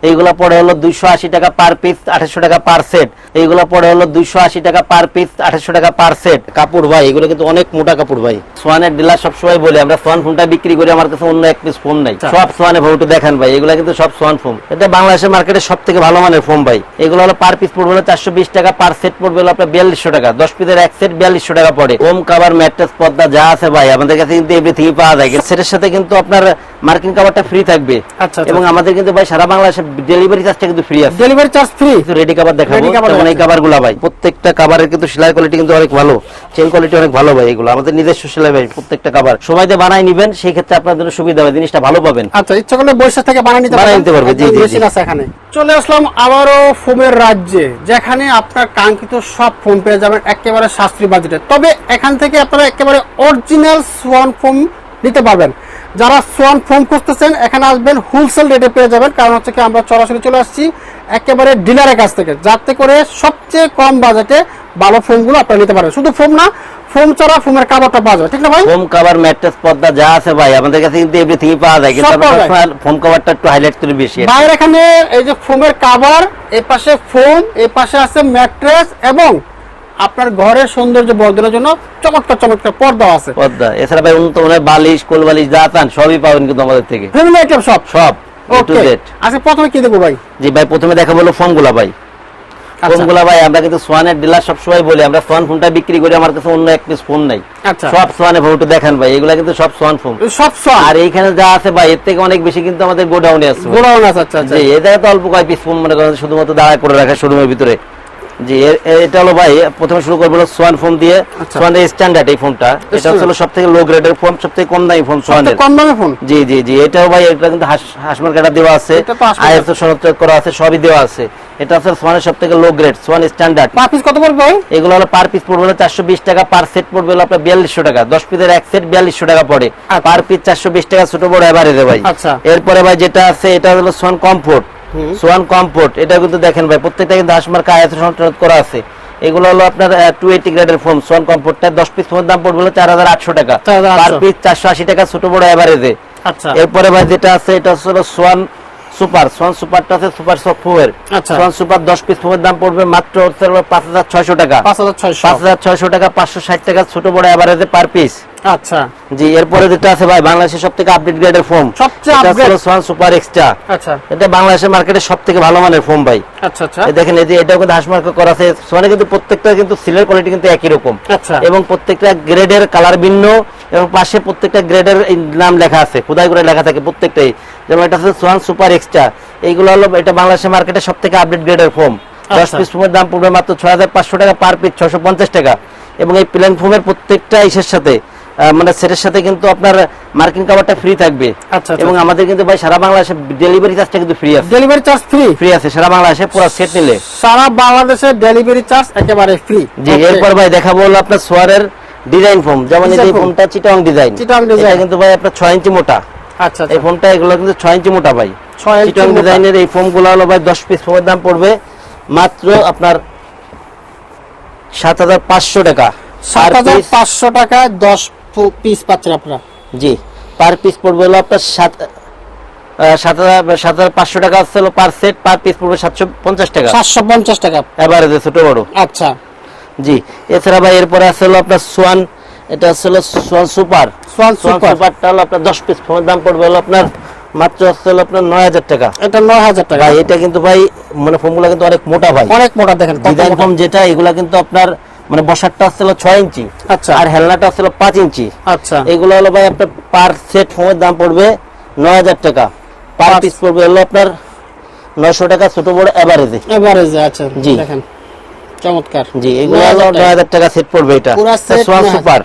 এইগুলা পড়ে হলো 280 টাকা পার পিস, 2800 টাকা পার সেট। এইগুলা পড়ে হলো 280 টাকা পার পিস, 2800 টাকা পার সেট। কাপড় ভাই এগুলো কিন্তু অনেক মোটা কাপড় ভাই। সোয়ানের ডিলার সবসময় বলে আমরা সোয়ান ফোমটা বিক্রি করি, আমার কাছে অন্য এক পিস ফোম নাই। সব সোয়ানের ফোম একটু দেখেন ভাই, এগুলা কিন্তু সব সোয়ান ফোম। এটা বাংলাদেশের মার্কেটে সব থেকে ভালো মানের ফোম ভাই। এগুলো হলো পার পিস পড়বে হলো 420 টাকা, পার সেট পড়বে হলো আপনার 4200 টাকা। 10 পিসের এক সেট 4200 টাকা পড়ে। ওম কাভার, ম্যাট্রেস, পর্দা যা আছে ভাই আমাদের কাছে কিন্তু এভরিথিং পাওয়া যায়। সেটের সাথে কিন্তু আপনার মার্কিন কাভারটা ফ্রি থাকবে। এবং আমাদের কিন্তু ভাই সারা বাংলাদেশে ডেলিভারি চার্জটা কিন্তু ফ্রি আছে। Delivery charge free. Ready cover দেখাবো, যেমন এই কভারগুলো ভাই প্রত্যেকটা কভারের কিন্তু সেলাই কোয়ালিটি কিন্তু অনেক ভালো, চেন কোয়ালিটি অনেক ভালো ভাই। এগুলো আমাদের নিজস্ব সেলাই ভাই, প্রত্যেকটা কভার সময় দিয়ে বানাই নেবেন, সেই ক্ষেত্রে আপনার জন্য সুবিধা হবে, জিনিসটা ভালো পাবেন। আচ্ছা, ইচ্ছা করলে বৈশাখ থেকে বানিয়ে নিতে পারবে। জি জি মেশিন আছে এখানে। চলে আসলাম আবারও ফোমের রাজ্যে, যেখানে আপনার কাঙ্ক্ষিত সব ফোম পেয়ে যাবেন একেবারে সাশ্রয়ী বাজেটে। তবে এখান থেকে আপনারা একেবারে অরিজিনাল সোয়ান ফোম নিতে পারবেন। যারা সোয়ান ফোম খুঁজতেছেন এখানে আসবেন, হোলসেল রেটে পেয়ে যাবেন। কারণ হচ্ছে কি আমরা সরাসরি চলে আসছি একেবারে ডিলারের কাছ থেকে, যাতে করে সবচেয়ে কম বাজেটে ভালো ফোমগুলো আপনারা নিতে পারেন। শুধু ফোম না, ফোম ছাড়া ফোমের কাভারটা পাওয়া যায়, ঠিক না ভাই? ফোম কভার, ম্যাট্রেস, পর্দা যা আছে ভাই আমাদের কাছে কিন্তু এভরিথিং পাওয়া যায়, কিন্তু ফোম কভারটা একটু হাইলাইট করে বেশি। বাইরে এখানে এই যে ফোমের কভার, এই পাশে ফোম, এই পাশে আছে ম্যাট্রেস, এবং আপনার ঘরের সৌন্দর্য বর্ধনের জন্য চমৎকার চমৎকার পর্দা আছে। পর্দা এছাড়া ভাই উন্নত মানের বালিশ, কোল বালিশ যা চান সবই পাবেন কিন্তু আমাদের থেকে। ফ্যামিলি আইটেম সব সব ওকে। আচ্ছা, প্রথমে কি দেখবো ভাই? জি ভাই, প্রথমে দেখাবো হলো ফোমগুলা ভাই। ফোমগুলা ভাই আমরা কিন্তু সোয়ানের ডিলার সবসময় বলি আমরা সোয়ান ফোমটা বিক্রি করি, আমার কাছে অন্য এক পিস ফোম নাই। আচ্ছা, সব সোয়ানের ফোম একটু দেখেন ভাই, এগুলা কিন্তু সব সোয়ান ফোম, সব সোয়ান। আর এইখানে যা আছে ভাই এর থেকে অনেক বেশি কিন্তু আমাদের গোডাউনে আছে। গোডাউন আছে। আচ্ছা আচ্ছা, জি এই জায়গায় তো অল্প কয় পিস ফোম মনে করেন শুধুমাত্র দাঁড়া করে রাখা শোরুমের ভিতরে। জি এটা হলো ভাই, প্রথমে শুরু করবো সোয়ান ফোম দিয়ে। সোয়ানের স্ট্যান্ডার্ড এই ফোমটা, এটা হলো সব থেকে লো গ্রেডের ফোম, সব থেকে কম দামি ফোম সোয়ানের। কম দামি ফোম? জি জি জি, এটাও ভাই এটা কিন্তু হাসমার কাটা দেওয়া আছে, আইএসও সনদ করা আছে, সবই দেওয়া আছে। এটা হচ্ছে সোয়ানের সব থেকে low grade, Schwann standard. Per piece কত পড়বে ভাই? এগুলো হলো পার পিস পড়বে 420 টাকা, পার সেট পড়বে হলো আপনার 4200 টাকা। 10 পিসের এক সেট 4200 টাকা পড়ে, পার পিস 420 টাকা, ছোট বড় এভারেজে ভাই। আচ্ছা, এরপরে ভাই যেটা আছে এটা হলো সোয়ান কমফোর্ট। সোয়ান কমফোর্ট এটা কিন্তু দেখেন ভাই প্রত্যেকটা কিন্তু হাসমার আইএসও সনদ করা আছে। এগুলো হলো আপনার 280 গ্রেডের ফোম। সোয়ান কমফোর্টটা 10 পিস ফোমের দাম পড়বে 4800 টাকা, পার পিস 480 টাকা, ছোট বড় এভারেজে। আচ্ছা, এরপরে ভাই যেটা আছে এটা হলো সোয়ান সুপার। সোয়ান সুপারটা আছে সুপার সফট ফোমের। সোয়ান সুপার 10 পিস ফোমের দাম পড়বে মাত্র 5600 টাকা, 5600 টাকা, 560 টাকা, ছোট বড় এভারেজে পার পিস। আচ্ছা জি, এরপরে যেটা আছে ভাই বাংলাদেশের সবথেকে আপডেট গ্রেডের ফোম, সবচেয়ে আপডেট সোয়ান সুপার এক্সট্রা। আচ্ছা, এটা বাংলাদেশের মার্কেটে সবথেকে ভালো মানের ফোম ভাই। আচ্ছা আচ্ছা, দেখেন এই যে এটাও কিন্তু হাসমার্ক করা আছে। সোয়ানে কিন্তু প্রত্যেকটা কিন্তু সিলের কোয়ালিটি কিন্তু একই রকম। আচ্ছা, এবং প্রত্যেকটা গ্রেডের কালার ভিন্ন, এবং পাশে প্রত্যেকটা গ্রেডের নাম লেখা আছে, খোদাই করে লেখা থাকে প্রত্যেকটাই। যেমন এটা হচ্ছে সোয়ান সুপার এক্সট্রা, এইগুলো হলো এটা বাংলাদেশের মার্কেটে সবথেকে আপডেট গ্রেডের ফোম। 10 পিস ফোমের দাম পড়বে মাত্র 6500 টাকা, পার পিস 650 টাকা। এবং এই প্লেন ফোমের প্রত্যেকটা ইসের সাথে মানে সেটের সাথে কিন্তু আপনার মার্কিন কাভারটা ফ্রি থাকবে। এবং আমাদের কিন্তু ভাই সারা বাংলাদেশে ডেলিভারি চার্জটা কিন্তু ফ্রি আছে। ডেলিভারি চার্জ ফ্রি আছে সারা বাংলাদেশে, পুরো সেট নিলে সারা বাংলাদেশে ডেলিভারি চার্জ একেবারে ফ্রি। জি, এরপর ভাই দেখাবো হলো আপনার সোয়ারের ডিজাইন ফোম। যেমন এই ফোমটা চিটাং ডিজাইন, এটা কিন্তু ভাই আপনার 6 ইঞ্চি মোটা। আচ্ছা, এই ফোমটা এগুলো কিন্তু 6 ইঞ্চি মোটা ভাই, চিটাং ডিজাইনের এই ফোমগুলো হলো ভাই 10 পিস ফোমের দাম পড়বে মাত্র আপনার 7500 টাকা। 7500 টাকায় 10 পিস পাচ্ছেন আপনারা। জি, পার পিস পড়বে হলো আপনার 7500 টাকা হলো পার সেট, পার পিস পড়বে 750 টাকা, 750 টাকা এভারেজে ছোট বড়। আচ্ছা জি, এছাড়া ভাই এরপরে আছে হলো আপনার সোয়ান, এটা হলো সোয়ান সুপার। সোয়ান সুপারটা হলো আপনার 10 পিস ফোমের দাম পড়বে হলো আপনার মাত্র হলো আপনার 9000 টাকা। এটা 9000 টাকা ভাই। এটা কিন্তু ভাই মানে ফোমগুলো কিন্তু অনেক মোটা ভাই, অনেক মোটা। দেখেন ডিজাইন ফোম যেটা, এগুলা কিন্তু আপনার মানে বসারটা হলো 6 ইঞ্চি। আচ্ছা, আর হেলনাটা হলো 5 ইঞ্চি। আচ্ছা, এগুলো হলো ভাই আপনার পার সেট ফোমের দাম পড়বে 9000 টাকা, পার পিস পড়বে হলো আপনার 900 টাকা, ছোট বড় এভারেজে। আচ্ছা, দেখেন চমৎকার। জি, এগুলো হলো 9000 টাকা সেট পড়বে, এটা সোয়ান সুপার।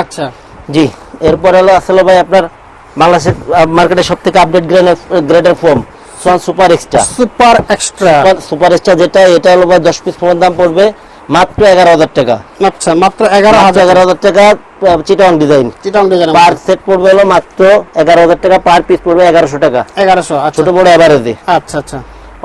আচ্ছা, জি, এরপর হলো আসলে ভাই আপনার বাংলাদেশের মার্কেটে সবথেকে আপডেট গ্রেডের foam Schwann super extra. Super extra যেটা, এটা হলো ভাই 10 পিস ফোমের দাম পড়বে মাত্র 11000 টাকা। আচ্ছা, মাত্র 11000 টাকা, চিটাং ডিজাইন। পার সেট পড়বে হলো মাত্র 11000 টাকা, পার পিস পড়বে 1100 টাকা, 1100। ছোট বড় এভারেজে। আচ্ছা আচ্ছা,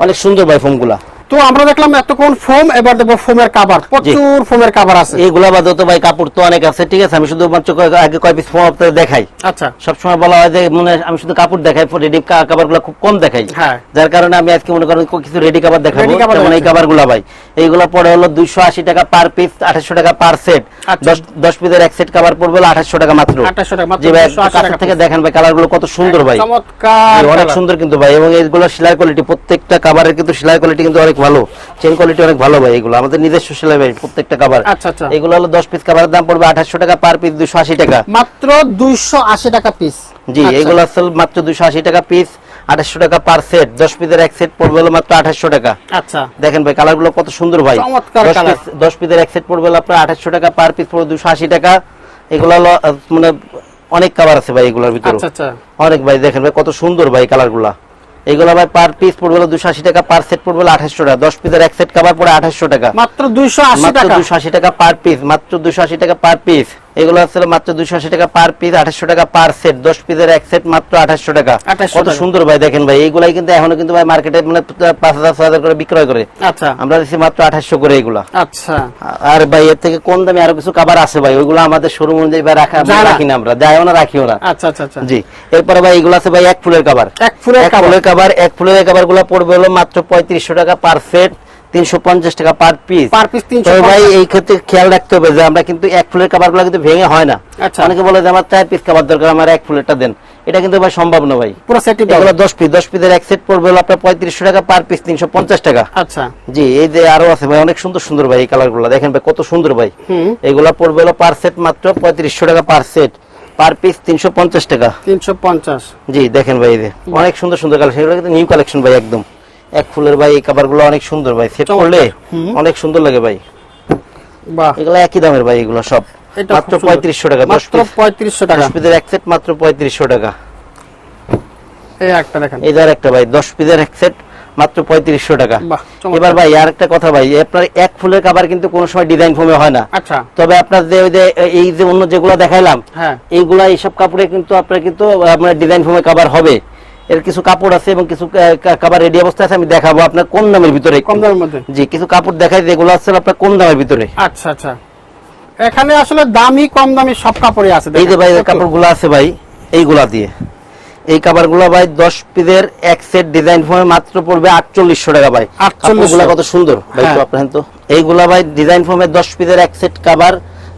অনেক সুন্দর ভাই ফোমগুলা। তো আমরা দেখলাম এতক্ষণ ফোম, এবার দেখবো ফোমের কভার, প্রচুর ফোমের কভার আছে। এইগুলা বাদে তো ভাই কাপড় তো অনেক আছে, ঠিক আছে, আমি শুধু মাত্র আগে কয় পিস ফোম আপনাদের দেখাই। আচ্ছা, সবসময় বলা হয় যে মনে হয় আমি শুধু কাপড় দেখাই, রেডি কাভার গুলা খুব কম দেখাই, হ্যাঁ। যার কারণে আমি আজকে মনে করেন কিছু রেডি কাভার দেখাবো। Ready cover যেমন এই দেখাচ্ছেন। কাভার গুলা ভাই, এইগুলা পড়ে হলো 280 টাকা পার পিস, 2800 টাকা পার সেট। আচ্ছা। 10 পিসের এক সেট কাভার পড়বে হলো 2800 টাকা মাত্র। 2800 টাকা মাত্র, জি ভাই, 280 কাছ টাকা থেকে piece। দেখেন ভাই কালার গুলো কত সুন্দর ভাই, চমৎকার অনেক colour। সুন্দর কিন্তু ভাই। এবং এইগুলো সেলাই কোয়ালিটি, প্রত্যেকটা কাভারের কিন্তু সেলাই কোয়ালিটি কিন্তু অনেক ভালো, চেন কোয়ালিটি অনেক ভালো ভাই। এগুলো আমাদের নিজস্ব সেলাই ভাই প্রত্যেকটা কাভার। আচ্ছা, আচ্ছা। এগুলো হলো 10 পিস কাভারের দাম পড়বে 2800 টাকা পার পিস, 280 টাকা মাত্র 280 টাকা পিস। জি। এগুলো আসলে মাত্র 280 টাকা পিস, 2800 টাকা পার সেট। 10 পিসের এক সেট পড়বে হলো মাত্র 2800 টাকা। আচ্ছা, দেখেন ভাই কালার গুলো কত সুন্দর ভাই, চমৎকার colour। 10 পিসের এক সেট পড়বে হলো আপনার 2800 টাকা পার পিস, পড়বে 280 টাকা। এগুলো হলো মানে অনেক কাভার আছে ভাই এগুলোর ভিতরে, আচ্ছা, আচ্ছা। অনেক ভাই। দেখেন ভাই কত সুন্দর ভাই কালার গুলা। এগুলো ভাই পার পিস পড়বে হলো 280 টাকা, পার সেট পড়বে হলো 2800 টাকা। 10 পিসের এক সেট কাভার পড়ে 2800 টাকা, মাত্র 280 মাত্র টাকা। 280 টাকা পার পিস, মাত্র 280 টাকা পার পিস। এগুলো আছে মাত্র 280 টাকা পার পিস, 2800 টাকা পার সেট। 10 পিসের এক সেট মাত্র 2800 টাকা। 2800 কত টাকা। সুন্দর ভাই দেখেন ভাই। এইগুলাই কিন্তু এখনো কিন্তু ভাই মার্কেটে মানে 5000 6000 করে বিক্রয় করে, আচ্ছা, আমরা দিচ্ছি মাত্র 2800 করে এগুলা। আচ্ছা। আর ভাই এর থেকে কম দামে আরো কিছু কাভার আছে ভাই, ওইগুলো আমাদের শোরুম অনুযায়ী ভাই রাখি না, আমরা যাইও না, রাখিও না। আচ্ছা, আচ্ছা, আচ্ছা। জি। এরপরে ভাই এগুলো আছে ভাই এক ফুলের কাভার। এক ফুলের cover। এক ফুলের কাভার গুলো পড়বে হলো মাত্র 3500 টাকা পার সেট, 350 টাকা পার পিস। পার পিস তবে 350 ভাই এই ক্ষেত্রে খেয়াল রাখতে হবে যে আমরা কিন্তু এক ফুলের কাভার গুলো কিন্তু ভেঙে হয় না। আচ্ছা। অনেকে বলে যে আমার 4 পিস কাভার দরকার, আমার এক ফুলেরটা দেন, এটা কিন্তু ভাই সম্ভব না ভাই। পুরো সেটই এগুলো 10 পিসের এক সেট পড়বে হলো আপনার 3500 টাকা পার পিস, 350 টাকা। আচ্ছা, জি। এই যে আরো আছে ভাই অনেক সুন্দর সুন্দর ভাই, এই কালার গুলো দেখেন ভাই কত সুন্দর ভাই। হুম। এগুলা পড়বে হলো পার সেট মাত্র 3500 টাকা পার সেট, পার পিস 350 টাকা। 350। জি। দেখেন ভাই এই যে অনেক সুন্দর সুন্দর কালেকশন, এগুলো কিন্তু নিউ কালেকশন ভাই একদম। এক ফুলের ভাই এই কাভার গুলো অনেক সুন্দর ভাই, সেট চমৎকার। করলে হুম। অনেক সুন্দর লাগে ভাই। বাহ, এগুলো একই দামের ভাই, এগুলো সব এটা মাত্র খুব সুন্দর। 3500 টাকা। 10 মাত্র 3500 টাকা। পিসের এক সেট মাত্র 3500 টাকা। এই একটা দেখেন। এই যার একটা ভাই 10 পিসের এক সেট মাত্র 3500 টাকা। বাহ, চমৎকার। এবার ভাই আর একটা কথা ভাই, আপনার এক ফুলের কাভার কিন্তু কোনো সময় ডিজাইন ফর্মে হয় না। আচ্ছা, তবে আপনার যে ওই যে এই যে অন্য যেগুলো দেখাইলাম, হ্যাঁ। এইগুলা এইসব কাপড়ে কিন্তু আপনার কিন্তু আপনার ডিজাইন ফর্মে কাভার হবে। এর কিছু কাপড় আছে এবং কিছু কাভার রেডি অবস্থায় আছে, আমি দেখাবো আপনার কোন দামের ভিতরে। কম দামের মধ্যে। জি। কিছু কাপড় দেখাই যেগুলো আছে আপনার কোন দামের ভিতরে। আচ্ছা, আচ্ছা। এখানে আসলে দামি কম দামি সব কাপড়ই আছে। এই যে ভাই দেখেন। কাপড়গুলো আছে ভাই এইগুলা দিয়ে, এই কাভারগুলো ভাই 10 পিসের এক সেট ডিজাইন ফর্মে মাত্র পড়বে 4800 টাকা ভাই। 4800 কাপড়গুলো কত সুন্দর ভাই, হ্যাঁ। তো আপনার তো এইগুলা ভাই ডিজাইন ফর্মে 10 পিসের এক সেট কাভার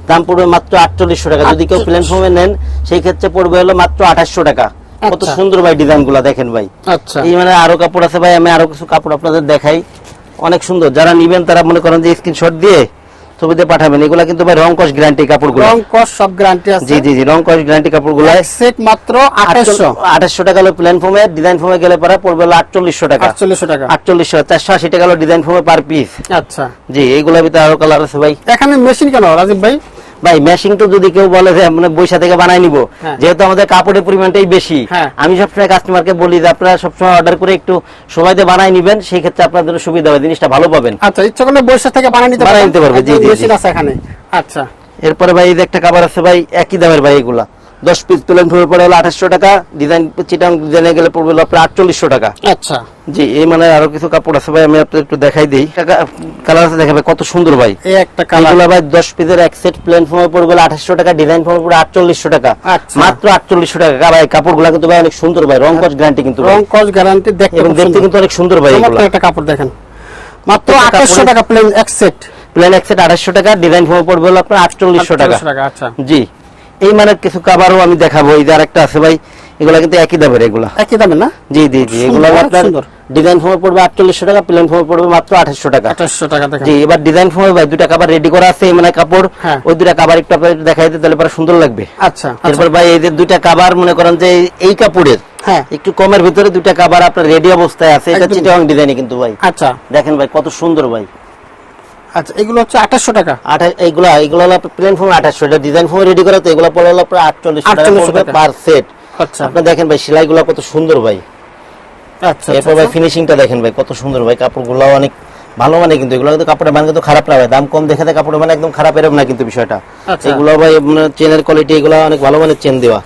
দাম পড়বে মাত্র 4800 টাকা। যদি কেউ প্লেন ফর্মে নেন সেই ক্ষেত্রে পড়বে হলো মাত্র 2800 টাকা। কত আচ্ছা। সুন্দর ভাই ডিজাইন গুলা দেখেন ভাই। আচ্ছা, এই মানে আরো কাপড় আছে ভাই, আমি আরো কিছু কাপড় আপনাদের দেখাই, অনেক সুন্দর। যারা নিবেন তারা মনে করেন যে স্ক্রিনশট দিয়ে ছবি দিয়ে পাঠাবেন। এগুলা কিন্তু ভাই রং কস গ্যারান্টি কাপড়গুলো। রং কস সব গ্যারান্টি আছে। জি জি জি, রং কস গ্যারান্টি কাপড়গুলো। এক সেট মাত্র 2800। 2800 টাকা হলো প্লেন ফর্মে, ডিজাইন ফর্মে গেলে পরে পড়বে হলো 4800 টাকা। 4800 টাকা। 4800, 480 টাকা হলো ডিজাইন ফর্মে পার পিস। আচ্ছা। জি। এইগুলোর ভিতরে আরো কালার আছে ভাই। এখানে মেশিন কেন রাজীব ভাই? ভাই মেশিং তো যদি কেউ বলে যে মানে বৈশা থেকে বানাই নিব, হ্যাঁ। যেহেতু আমাদের কাপড়ের পরিমাণটাই বেশি, হ্যাঁ। আমি সবসময় কাস্টমারকে বলি যে আপনারা সবসময় অর্ডার করে একটু সময় দিয়ে বানাই নিবেন, সেই ক্ষেত্রে আপনাদের সুবিধা হবে, জিনিসটা ভালো পাবেন। আচ্ছা, ইচ্ছা করলে বৈশা থেকে বানিয়ে নিতে বানিয়ে নিতে পারবে, জি, জি, মেশিন জি। আছে এখানে। আচ্ছা, এরপরে ভাই এই যে একটা কাভার আছে ভাই একই দামের ভাই, এগুলা 10 পিস প্লেন ফর্মে পড়ে হলো 2800 টাকা, ডিজাইন চিটাং ডিজাইনে গেলে পড়বে হলো আপনার 4800 টাকা। আচ্ছা। জি। এই মানে আরো কিছু কাপড় আছে ভাই, আমি আপনাদের একটু দেখাই দিই। কালার আছে দেখাবে কত সুন্দর ভাই। এই একটা কালার। এগুলা ভাই 10 পিসের এক সেট প্লেন ফর্মে পড়বে 2800 টাকা, ডিজাইন ফর্মে পড়বে 4800 টাকা। আচ্ছা। মাত্র 4800 টাকা ভাই। কাপড়গুলো কিন্তু ভাই অনেক সুন্দর ভাই, রং কস গ্যারান্টি কিন্তু ভাই। রং কস গ্যারান্টি, দেখতে এবং খুব দেখতে সুন্দর। কিন্তু অনেক সুন্দর ভাই এগুলো। চমৎকার একটা কাপড় দেখেন। মাত্র প্রত্যেকটা 2800 কাপড়ে- টাকা প্লেন এক সেট। প্লেন এক সেট 2800 টাকা, ডিজাইন ফর্মে পড়বে হলো আপনার 4800 টাকা। 4800 টাকা। আচ্ছা, জি। এই মানে কিছু কাভারও আমি দেখাবো। এই যে আরেকটা আছে ভাই, এগুলা কিন্তু একই দামের এগুলা। একই দামে না? জি জি জি। সুন্দর, এগুলা অনেক আপনার সুন্দর। ডিজাইন ফর্মে পড়বে 4800 টাকা, প্লেন ফর্মে পড়বে মাত্র 2800 টাকা। 2800 টাকা দেখেন। জি। এবার ডিজাইন ফর্মে ভাই দুটা কাভার রেডি করা আছে, এই মানে কাপড়, হ্যাঁ। ওই দুটা কাভার একটু আপনাদের দেখাই দিতে তাহলে পরে সুন্দর লাগবে। আচ্ছা, এরপর ভাই এই যে দুইটা কাভার মনে করেন যে এই কাপড়ের হ্যাঁ। একটু কমের ভিতরে দুইটা কাভার আপনার রেডি অবস্থায় আছে, এটা একদম। চিটাং ডিজাইনে কিন্তু ভাই। আচ্ছা, দেখেন ভাই কত সুন্দর ভাই। আচ্ছা। এগুলো হচ্ছে 2800 টাকা। এইগুলা হলো প্লেন ফর্ম 2800, এটা ডিজাইন ফর্মে রেডি করা, তো এগুলো পড়ে হলো আপনার 4800 টাকা 4800 পড়বে টাকা। পার সেট। আচ্ছা, আপনি দেখেন ভাই সেলাইগুলো কত সুন্দর ভাই। আচ্ছা। এরপর ভাই ফিনিশিংটা দেখেন ভাই কত সুন্দর ভাই। কাপড়গুলো অনেক ভালো মানে, কিন্তু এগুলো কিন্তু কাপড়ের মান কিন্তু খারাপ না ভাই, দাম কম দেখে কাপড়ের মানে একদম খারাপ এরকম না কিন্তু বিষয়টা। আচ্ছা। এগুলো ভাই চেনের কোয়ালিটি এগুলো অনেক ভালো মানের চেন দেওয়া।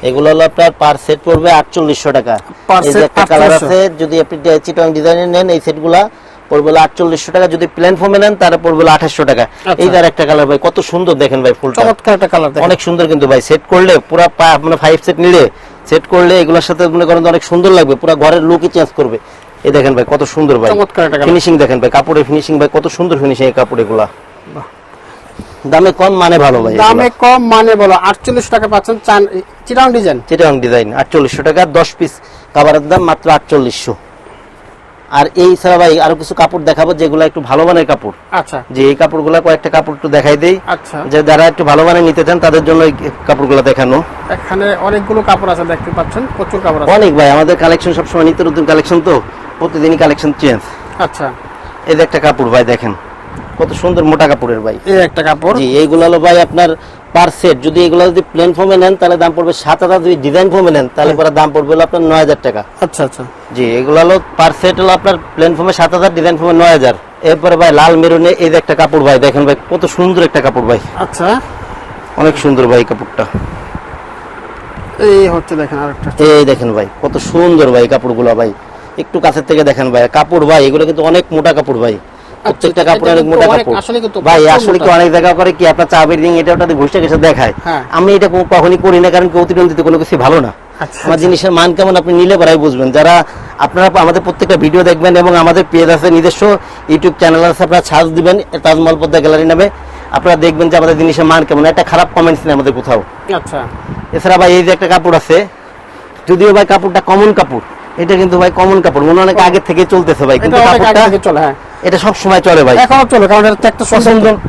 এগুলো হলো আপনার পার সেট পড়বে 4800 টাকা। Per এই যে set একটা কালার 4800 আছে, যদি আপনি চিটাং ডিজাইনের নেন এই সেটগুলা পড়বে হলো 4800 টাকা, যদি প্লেন ফোমে নেন তাহলে পড়বে হলো 2800 টাকা। এই যার একটা কালার ভাই, কত সুন্দর দেখেন ভাই ফুলটা, চমৎকার একটা কালার, অনেক সুন্দর কিন্তু ভাই। সেট করলে পুরো মানে 5 সেট নিলে সেট করলে এগুলোর সাথে মনে করেন অনেক সুন্দর লাগবে, পুরো ঘরের লুকই চেঞ্জ করবে। এই দেখেন ভাই কত সুন্দর ভাই, চমৎকার একটা কালার। ফিনিশিং দেখেন ভাই, কাপড়ের ফিনিশিং ভাই কত সুন্দর ফিনিশিং এই কাপড় এগুলা। দামে কম মানে ভালো ভাই, দামে কম মানে বলো 48 টাকা পাচ্ছেন চিটাং ডিজাইন। চিটাং ডিজাইন 4800 টাকা, 10 পিস কাভারের দাম মাত্র 4800। আর এই ছাড়া ভাই আরো কিছু কাপড় দেখাবো যেগুলো একটু ভালো মানের কাপড়। আচ্ছা, যে এই কাপড়গুলো কয়েকটা কাপড় একটু দেখাই দেই, আচ্ছা, যে যারা একটু ভালো মানের নিতে চান তাদের জন্য এই কাপড়গুলো দেখানো। এখানে অনেকগুলো কাপড় আছে, দেখতে পাচ্ছেন প্রচুর কাপড় আছে। অনেক ভাই, আমাদের কালেকশন সবসময় নিত্য নতুন কালেকশন, তো প্রতিদিনই কালেকশন চেঞ্জ। আচ্ছা, এই যে একটা কাপড় ভাই দেখেন কত সুন্দর মোটা কাপড়ের ভাই, এই একটা কাপড়। জি এইগুলো হলো ভাই আপনার পার সেট, যদি এগুলো যদি প্লেন ফর্মে নেন তাহলে দাম পড়বে 7000, যদি ডিজাইন ফর্মে নেন তাহলে পরে দাম পড়বে হলো আপনার 9000 টাকা। আচ্ছা, আচ্ছা, জি এগুলো হলো পার সেট হলো আপনার প্লেন ফর্মে 7000, ডিজাইন ফর্মে 9000। এরপরে ভাই লাল মেরুনে এই যে একটা কাপড় ভাই দেখেন ভাই কত সুন্দর একটা কাপড় ভাই, আচ্ছা, অনেক সুন্দর ভাই কাপড়টা। এই হচ্ছে দেখেন আরেকটা, এই দেখেন ভাই কত সুন্দর ভাই কাপড়গুলো ভাই, একটু কাছের থেকে দেখেন ভাই কাপড় ভাই, এগুলো কিন্তু অনেক মোটা কাপড় ভাই, প্রত্যেকটা কাপড় অনেক মোটা কাপড় ভাই। আসলে কি অনেক জায়গা করে কি আপনার চা বিল্ডিং এটা ওটাতে ঘুষে ঘুষে দেখায়, আমি এটা কখনই করি না, কারণ কি অতিরঞ্জিত কোনো কিছু ভালো না। আমার জিনিসের মান কেমন আপনি নিলে পরাই বুঝবেন। যারা আপনারা আমাদের প্রত্যেকটা ভিডিও দেখবেন এবং আমাদের পেজ আছে, নিজস্ব ইউটিউব চ্যানেল আছে, আপনারা সার্চ দিবেন তাজমহল পদ্মা গ্যালারি নামে, আপনারা দেখবেন যে আমাদের জিনিসের মান কেমন, একটা খারাপ কমেন্টস নেই আমাদের কোথাও। আচ্ছা, এছাড়া ভাই এই যে একটা কাপড় আছে, যদিও ভাই কাপড়টা কমন কাপড়, এটা কিন্তু ভাই কমন কাপড়, মনে অনেক আগে থেকে চলতেছে ভাই, কিন্তু কাপড়টা চলে, হ্যাঁ এটা সব সময় চলে ভাই, এখনো চলে, কারণ এটা একটা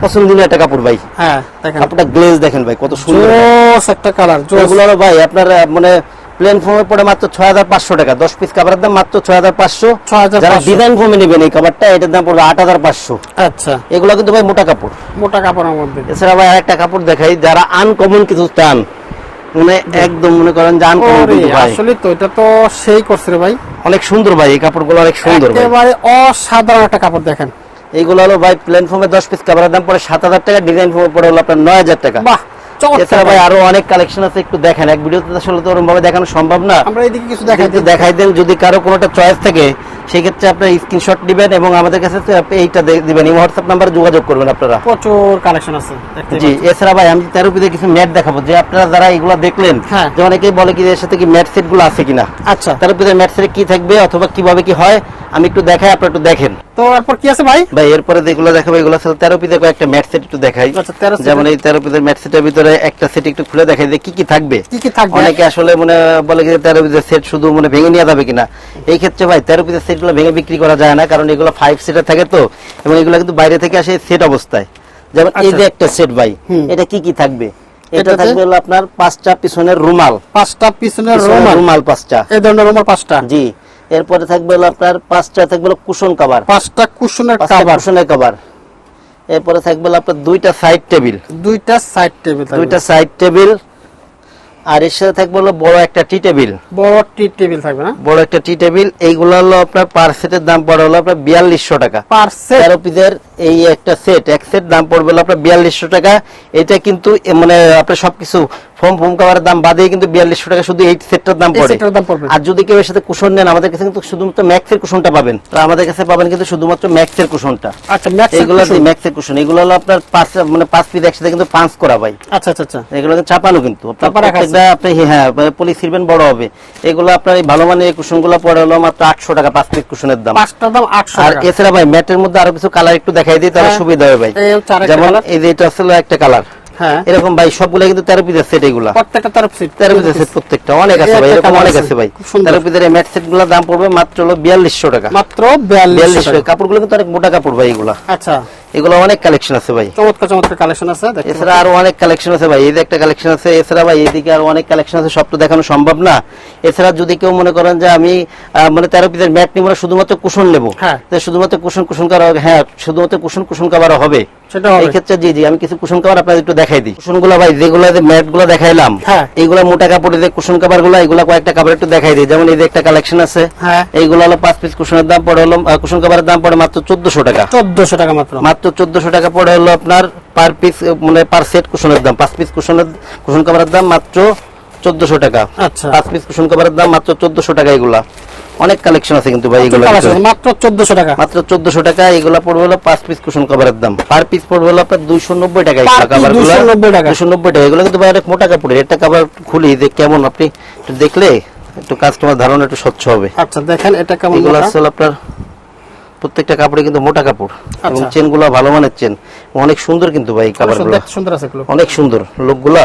পছন্দনীয় একটা কাপড় ভাই। হ্যাঁ দেখেন কাপড়টা গ্লেজ দেখেন ভাই কত সুন্দর, জোস একটা কালার। এগুলো হলো ভাই আপনার মানে প্লেন ফর্মে পড়ে মাত্র 6500 টাকা, 10 পিস কাপড়ের দাম মাত্র 6500। যারা ডিজাইন ফর্মে নেবেন এই কাপড়টা, এটার দাম পড়বে 8500। আচ্ছা, এগুলো কিন্তু ভাই মোটা কাপড়, মোটা কাপড়ের মধ্যে। এছাড়া ভাই আরেকটা কাপড় দেখাই, যারা আনকমন কিছু চান, মানে একদম মনে করেন যে আনকমন কিন্তু ভাই, আসলে তো এটা তো সেই করছে রে ভাই, অনেক সুন্দর ভাই এই কাপড়গুলো, অনেক সুন্দর ভাই, একেবারে অসাধারণ একটা কাপড় দেখেন। এইগুলো হলো ভাই প্লেন ফর্মে 10 পিস কাপড়ের দাম পড়ে 7000 টাকা, ডিজাইন ফর্মে পড়ে হলো আপনার 9000 টাকা। বাহ, এছাড়া ভাই আরো অনেক কালেকশন আছে, একটু দেখেন, এক ভিডিওতে আসলে তো ওরকম ভাবে দেখানো সম্ভব না, আমরা এদিকে কিছু দেখাই দেন। যদি কারো কোনোটা চয়েস থাকে সেক্ষেত্রে আপনার স্ক্রিনশট দিবেন এবং আমাদের কাছে এইটা দিবেন, এই হোয়াটসঅ্যাপ নাম্বারে যোগাযোগ করবেন আপনারা, প্রচুর কালেকশন আছে। জি এছাড়া ভাই আমি 13 পিসে কিছু ম্যাট দেখাবো, যে আপনারা যারা এগুলো দেখলেন, যে অনেকেই বলে কি এর সাথে কি ম্যাট সেট গুলো আছে কিনা। আচ্ছা, 13 পিসের ম্যাট সেট কি থাকবে অথবা কিভাবে কি হয় আমি একটু দেখাই, আপনারা একটু দেখেন। তো এরপর কি আছে ভাই? ভাই এরপরে যেগুলো দেখাবো এগুলো আছে 13 পিসের কয়েকটা ম্যাট সেট একটু দেখাই। যেমন এই 13 পিসের ম্যাট সেটের ভিতরে একটা সেট একটু খুলে দেখাই যে কি কি থাকবে। অনেকে আসলে মনে বলে যে 13 পিসের সেট শুধু মনে ভেঙে নেওয়া যাবে কিনা, এই ক্ষেত্রে ভাই 13 পিসের সেট গুলো ভেঙে বিক্রি করা যায় না, কারণ এগুলো 5 সিটার থাকে তো, এবং এগুলো কিন্তু বাইরে থেকে আসে সেট অবস্থায়। যেমন এই যে একটা সেট ভাই, এটা কি কি থাকবে, এটা থাকবে হলো আপনার 5টা পিছনের রুমাল, 5টা পিছনের রুমাল 5টা, এই ধরনের রুমাল 5টা, জি। এরপরে থাকবে হলো আপনার 5টা থাকবে হলো কুশন কভার, 5টা কুশনের কভার। এরপরে থাকবে হলো আপনার 2টা সাইড টেবিল, 2টা সাইড টেবিল, 2টা সাইড টেবিল। আর এর সাথে থাকবে হলো বড় একটা টি টেবিল, বড় টি টেবিল থাকবে না, বড় একটা টি টেবিল। এইগুলো হলো আপনার পার সেটের দাম পড়ে হলো আপনার 4200 টাকা পার সেট। 13 পিসের এই একটা সেট, এক সেট দাম পড়বে হলো আপনার 4200 টাকা। এটা কিন্তু মানে আপনার সবকিছু ফোম কভারের দাম বাদে কিন্তু 4200 টাকা শুধু এই সেটটার দাম পড়ে। আর যদি কেউ এর সাথে কুশন নেন, আমাদের কাছে কিন্তু শুধুমাত্র ম্যাক্সের কুশনটা পাবেন, তো আমাদের কাছে পাবেন কিন্তু শুধুমাত্র ম্যাক্সের কুশনটা। আচ্ছা, এগুলো ম্যাক্সের কুশন, এগুলো হলো আপনার 5 পিস একসাথে কিন্তু পাঁচ করা ভাই। আচ্ছা আচ্ছা আচ্ছা, এগুলো চাপানো কিন্তু আপনি হ্যাঁ পলি ছিড়বেন বড় হবে। এগুলো আপনার এই ভালো মানের কুশনগুলো পড়ে হলো মাত্র 800 টাকা 5 পিস কুশনের দাম, 5টার দাম 800 আর টাকা। এছাড়া ভাই ম্যাটের মধ্যে আরো কিছু কালার একটু দেখাই দিই তাহলে সুবিধা হবে ভাই। যেমন এই যে এটা আসলে একটা কালার, হ্যাঁ এরকম ভাই সবগুলো কিন্তু 13 পিসের সেট, এগুলো প্রত্যেকটা 13 পিসের সেট, প্রত্যেকটা অনেক আছে ভাই, এরকম অনেক আছে ভাই। 13 পিসের এই ম্যাট সেটগুলোর দাম পড়বে মাত্র হলো 4200 টাকা, মাত্র 4200 টাকা। কাপড়গুলো কিন্তু অনেক মোটা কাপড় ভাই এগুলো। আচ্ছা, এগুলো অনেক কালেকশন আছে ভাই, চমৎকার চমৎকার কালেকশন আছে। এছাড়া আরো অনেক কালেকশন আছে ভাই, এই যে একটা কালেকশন আছে। এছাড়া ভাই এইদিকে আরো অনেক কালেকশন আছে, সব তো দেখানো সম্ভব না। এছাড়া যদি কেউ মনে করেন যে আমি মানে 13 পিসের ম্যাট নিব না, শুধুমাত্র কুশন নেবো, শুধুমাত্র কুশন করা, হ্যাঁ শুধুমাত্র কুশন কভার হবে, এই ক্ষেত্রে জি আমি কিছু কুশন কভার আপনাদের একটু দেখাই দিই। কুশন গুলো ভাই যেগুলো ম্যাট গুলো দেখাইলাম, এইগুলো মোটা কাপড়ের যে কুশন কভার গুলো, এগুলো কয়েকটা কাপড় একটু দেখাই দিই। যেমন এই যে একটা কালেকশন আছে, এইগুলো হলো 5 পিস কুশনের দাম পড়ে হলো, কুশন কভারের দাম পড়ে মাত্র 1400 টাকা, 1400 টাকা মাত্র 1400 টাকা পড়ে হলো আপনার পার পিস মানে পার সেট কুশনের দাম। 5 পিস কুশন কভারের দাম মাত্র 1400 টাকা। আচ্ছা, 5 পিস কুশন কভারের দাম মাত্র 1400 টাকা এগুলা। অনেক কালেকশন আছে কিন্তু ভাই এগুলো মাত্র 1400 টাকা। মাত্র 1400 টাকা। এগুলো পড়বে হলো 5 পিস কুশন কভারের দাম, পার পিস পড়বে হলো আপনার 290 টাকা। Per piece কভারগুলো 290 টাকা। 290 টাকা। এগুলো কিন্তু ভাই অনেক মোটা কাপড়ের। এটা কভার খুলি যে কেমন, আপনি একটু দেখলে একটু কাস্টমার ধারণা একটু স্বচ্ছ হবে। আচ্ছা দেখেন এটা কেমন এগুলো মোটা? আসলে আপনার প্রত্যেকটা কাপড়ে কিন্তু মোটা কাপড় এবং আচ্ছা। চেনগুলো ভালো মানের চেন, অনেক সুন্দর কিন্তু ভাই কভারগুলো, দেখতে সুন্দর আছে এগুলো। অনেক সুন্দর লোকগুলো।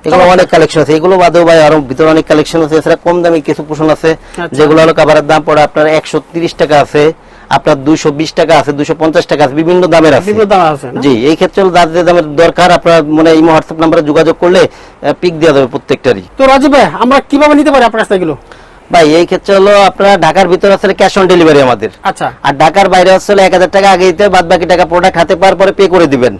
এগুলো অনেক কালেকশন আছে, এগুলো বাদেও ভাই আরো ভিতরে অনেক কালেকশন আছে। এছাড়া কম দামি কিছু পোষণ আছে আচ্ছা। যেগুলো হলো কভারের দাম পড়ে আপনার 130 টাকা আছে, আপনার 220 টাকা আছে, 250 টাকা আছে, বিভিন্ন দামের আছে। বিভিন্ন দাম আছে না? জি, এই ক্ষেত্রে হলো যাদের দামের দরকার আপনার মানে এই হোয়াটসঅ্যাপ নাম্বারে যোগাযোগ করলে পিক দেওয়া যাবে প্রত্যেকটারই। তো রাজীব ভাই আমরা কিভাবে নিতে পারি আপনার কাছ থেকে এগুলো? ভাই এই ক্ষেত্রে হলো আপনার ঢাকার ভিতরে আসলে ক্যাশ অন ডেলিভারি আমাদের, আচ্ছা আর ঢাকার বাইরে আসলে 1000 টাকা আগে দিতে, বাদ বাকি টাকা প্রোডাক্ট হাতে পাওয়ার পরে পে করে দিবেন।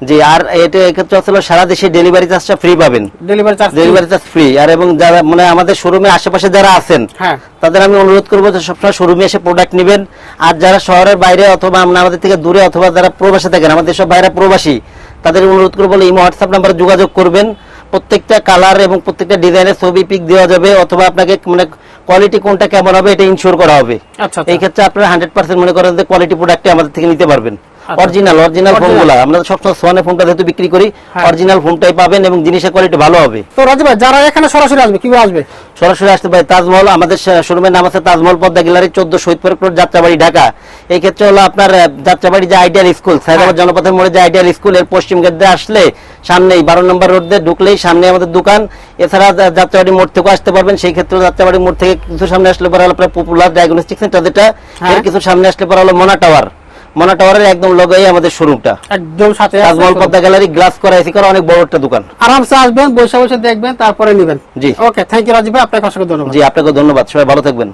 জি, আর এটা এক্ষেত্রে আসলে সারা দেশে ডেলিভারি চার্জটা ফ্রি পাবেন, delivery charge delivery charge free. আর এবং যারা মানে আমাদের শোরুমের আশেপাশে যারা আছেন হ্যাঁ তাদের আমি অনুরোধ করবো যে সবসময় শোরুমে এসে প্রোডাক্ট নেবেন। আর যারা শহরের বাইরে অথবা আমাদের থেকে দূরে অথবা যারা প্রবাসে থাকেন, আমাদের সব ভাইরা প্রবাসী, তাদের অনুরোধ করবো এই হোয়াটসঅ্যাপ নাম্বারে যোগাযোগ করবেন। প্রত্যেকটা কালার এবং প্রত্যেকটা ডিজাইনের ছবি পিক দেওয়া যাবে, অথবা আপনাকে মানে কোয়ালিটি কোনটা কেমন হবে এটা ইনশিওর করা হবে। আচ্ছা এই ক্ষেত্রে আপনারা 100% মনে করেন যে কোয়ালিটি প্রোডাক্ট আমাদের থেকে নিতে পারবেন। অরিজিনাল ফোনগুলো আমরা সবসময় সোয়ানের ফোনটা যেহেতু বিক্রি করি, হ্যাঁ। অরিজিনাল ফোনটাই পাবেন এবং জিনিসের কোয়ালিটি ভালো হবে। তো রাজীব ভাই যারা এখানে সরাসরি আসবে কিভাবে আসবে? সরাসরি আসতে পারে তাজমহল, আমাদের শোরুমের নাম আছে তাজমহল পদ্মা গ্যালারি 14 শহীদপুর রোড, যাত্রাবাড়ি, ঢাকা। এই ক্ষেত্রে হলো আপনার যাত্রাবাড়ি যে আইডিয়াল স্কুল, সাইদাবাদ জনপথের মোড়ে যে আইডিয়াল স্কুল, এর পশ্চিম গেট দিয়ে আসলে সামনেই 12 নম্বর রোড দিয়ে ঢুকলেই সামনে আমাদের দোকান। এছাড়া যাত্রাবাড়ি মোড় থেকে আসতে পারবেন, সেই ক্ষেত্রে যাত্রাবাড়ি মোড় থেকে কিছু সামনে আসলে পরে হলো আপনার পপুলার ডায়াগনস্টিক সেন্টার, যেটা এর কিছু সামনে আসলে পরে হলো মোনা টাওয়ার, মোনা টাওয়ারের একদম লগেই আমাদের শোরুমটা, একদম সাথে তাজমহল পদ্মা গ্যালারি, গ্লাস করা এসি করা অনেক বড় একটা দোকান। আরামসে আসবেন, বসে বসে দেখবেন, তারপরে নেবেন। জি ওকে, থ্যাংক ইউ রাজীব ভাই, আপনাকে অসংখ্য ধন্যবাদ। জি, আপনাকে ধন্যবাদ, সবাই ভালো থাকবেন।